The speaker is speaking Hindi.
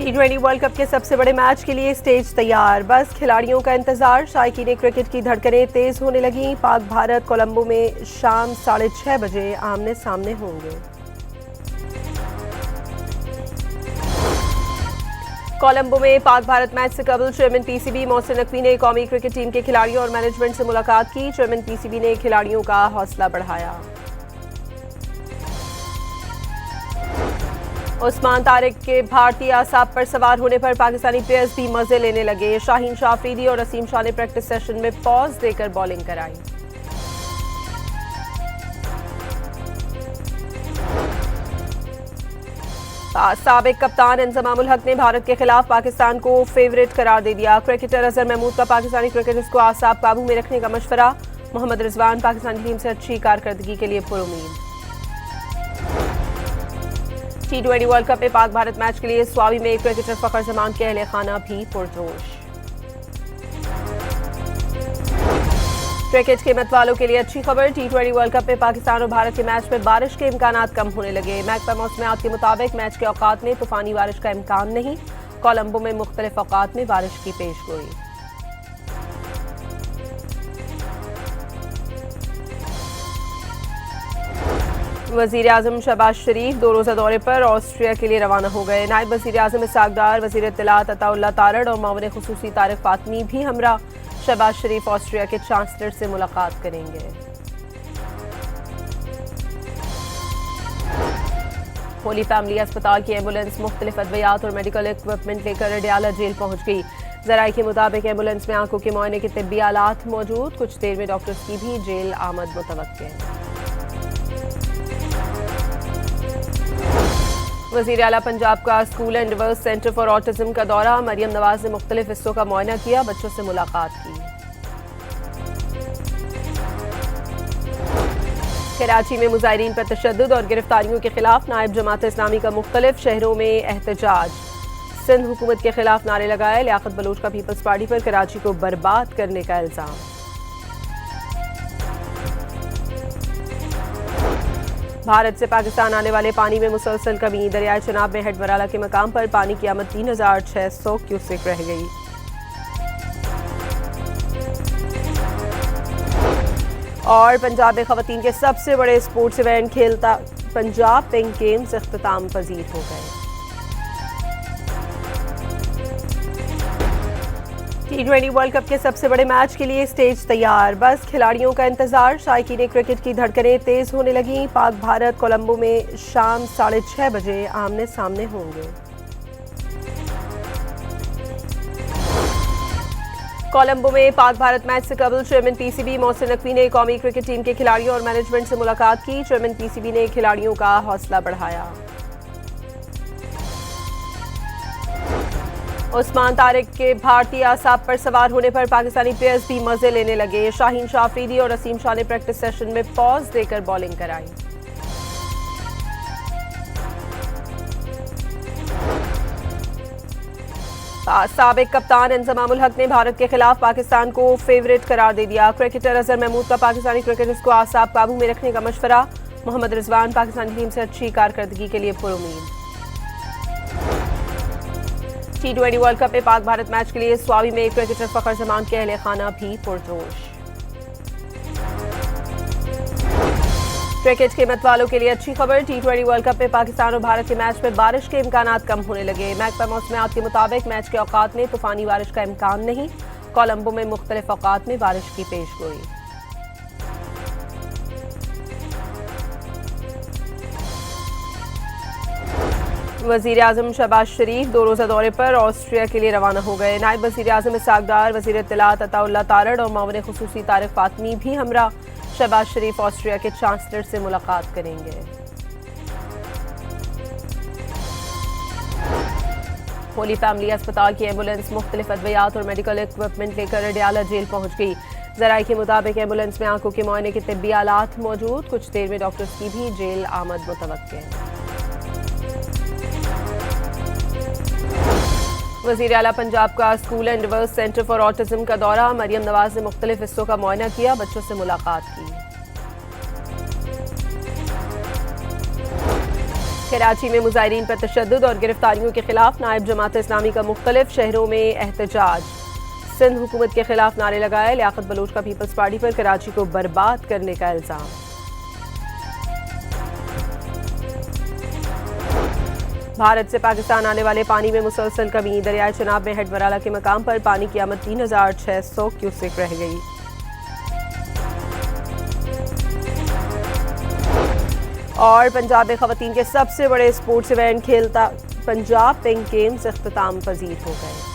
T20 वर्ल्ड कप के सबसे बड़े मैच के लिए स्टेज तैयार, बस खिलाड़ियों का इंतजार। शायकीन क्रिकेट की धड़कनें तेज होने लगी। पाक भारत कोलंबो में शाम 6:30 बजे आमने सामने होंगे। कोलंबो में पाक भारत मैच से कबल चेयरमैन पीसीबी मोहसिन नकवी ने कौमी क्रिकेट टीम के खिलाड़ियों और मैनेजमेंट से मुलाकात की। चेयरमैन पीसीबी ने खिलाड़ियों का हौसला बढ़ाया। उस्मान तारिक के भारतीय आसाब पर सवार होने पर पाकिस्तानी प्लेयर्स भी मजे लेने लगे। शाहीन शाह अफरीदी और असीम शाह ने प्रैक्टिस सेशन में पॉज देकर बॉलिंग कराई। साबिक कप्तान इंजमामुल हक ने भारत के खिलाफ पाकिस्तान को फेवरेट करार दे दिया। क्रिकेटर अजहर महमूद का पाकिस्तानी क्रिकेटर्स को आसाब काबू में रखने का मशवरा। मोहम्मद रिजवान पाकिस्तानी टीम से अच्छी कारकर्दगी के लिए पुरुमीद। T20 वर्ल्ड कप में पाक भारत मैच के लिए स्वाबी में क्रिकेटर फखर जमान के अहले खाना भी पुरजोश। क्रिकेट के मत वालों के लिए अच्छी खबर। T20 वर्ल्ड कप में पाकिस्तान और भारत के मैच में बारिश के इम्कानात कम होने लगे। महकमा मौसमियात के मुताबिक मैच के औकात में तूफानी बारिश का इम्कान नहीं। कोलंबो में मुख्तलिफ औकात में बारिश की पेशगोई। वजीर आजम शहबाज शरीफ 2 रोज़ा दौरे पर ऑस्ट्रिया के लिए रवाना हो गए। नायब वजीर आजम इसहाक डार, वजीर इत्तलात अताउल्लाह तारड़ और मामले खुसूसी तारिक फातमी भी हमरा शहबाज शरीफ ऑस्ट्रिया के चांसलर से मुलाकात करेंगे। होली फैमिली अस्पताल की एम्बुलेंस मुख्तलिफ अद्वियात और मेडिकल इक्विपमेंट लेकर अडियाला जेल पहुंच गई। जराये के मुताबिक एम्बुलेंस में आंखों के मुआयने के तिब्बी आलात मौजूद। कुछ देर में डॉक्टर्स की भी जेल आमद मुतवक्के है। वज़ीर आला पंजाब का school and reverse centre for autism का दौरा। मरियम नवाज ने मुख्तलिफ हिस्सों का मुआयना किया, बच्चों से मुलाकात की। कराची में मुजाहिरीन पर तशद्दुद और गिरफ्तारियों के खिलाफ नायब जमात इस्लामी का मुख्तलिफ शहरों में एहतजाज। सिंध हुकूमत के खिलाफ नारे लगाए। लियाकत बलोच का पीपल्स पार्टी पर कराची को बर्बाद करने का इल्जाम। भारत से पाकिस्तान आने वाले पानी में मुसलसल कमी। दरियाए चनाब में हेडवराला के मकाम पर पानी की आमद 3600 क्यूसेक रह गई। और पंजाब में खवातीन के सबसे बड़े स्पोर्ट्स इवेंट खेलता पंजाब पिंक गेम्स इख्तिताम पजीर हो गए। T20 वर्ल्ड कप के सबसे बड़े मैच के लिए स्टेज तैयार, बस खिलाड़ियों का इंतजार। शायकीन क्रिकेट की धड़कनें तेज होने लगी। पाक भारत कोलंबो में शाम 6:30 बजे आमने सामने होंगे। कोलंबो में पाक भारत मैच से कबल चेयरमैन पीसीबी मोहसिन नकवी ने कौमी क्रिकेट टीम के खिलाड़ियों और मैनेजमेंट से मुलाकात की। चेयरमैन पीसीबी ने खिलाड़ियों का हौसला बढ़ाया। उस्मान तारिक के भारतीय आसाब पर सवार होने पर पाकिस्तानी प्लेयर्स भी मजे लेने लगे। शाहीन शाह अफरीदी और असीम शाह ने प्रैक्टिस सेशन में पॉज देकर बॉलिंग कराई। साबिक कप्तान इंजमामुल हक ने भारत के खिलाफ पाकिस्तान को फेवरेट करार दे दिया। क्रिकेटर अजहर महमूद का पाकिस्तानी क्रिकेटर्स को आसाब काबू में रखने का मशवरा। मोहम्मद रिजवान पाकिस्तानी टीम से अच्छी कारकर्दगी के लिए पुरुमीद। T20 वर्ल्ड कप में पाक भारत मैच के लिए स्वाबी में क्रिकेटर फखर जमान के अहले खाना भी पुरजोश। क्रिकेट के मत वालों के लिए अच्छी खबर। T20 वर्ल्ड कप में पाकिस्तान और भारत के मैच में बारिश के इम्कानात कम होने लगे। महकमा मौसमियात के मुताबिक मैच के औकात में तूफानी बारिश का इम्कान नहीं। कोलंबो में मुख्तलिफ औकात में बारिश की पेशगोई। वजीर आजम शहबाज शरीफ 2 रोज़ा दौरे पर ऑस्ट्रिया के लिए रवाना हो गए। नायब वजीर आजम इसहाक डार, वजीर इत्तलात अताउल्लाह तारड़ और मामले खुसूसी तारिक फातमी भी हमरा शहबाज शरीफ ऑस्ट्रिया के चांसलर से मुलाकात करेंगे। होली फैमिली अस्पताल की एम्बुलेंस मुख्तलिफ अद्वियात और मेडिकल इक्विपमेंट लेकर अडियाला जेल पहुंच गई। जराये के मुताबिक एम्बुलेंस में आंखों के मुआयने के तिब्बी आलात मौजूद। कुछ देर में डॉक्टर्स की भी जेल आमद मुतवक्के है। वज़ीर आला पंजाब का school and reverse centre for autism का दौरा। मरियम नवाज ने मुख्तलिफ हिस्सों का मुआयना किया, बच्चों से मुलाकात की। कराची में मुजाहिरीन पर तशद्दुद और गिरफ्तारियों के खिलाफ नायब जमात इस्लामी का मुख्तलिफ शहरों में एहतजाज। सिंध हुकूमत के खिलाफ नारे लगाए। लियाकत बलोच का पीपल्स पार्टी पर कराची को बर्बाद करने का इल्जाम। भारत से पाकिस्तान आने वाले पानी में मुसलसल कमी। दरियाए चनाब में हेडमराला के मकाम पर पानी की आमद 3600 क्यूसेक रह गई। और पंजाब में खवातीन के सबसे बड़े स्पोर्ट्स इवेंट खेलता पंजाब पिंक गेम्स इख्तिताम पजीर हो गए।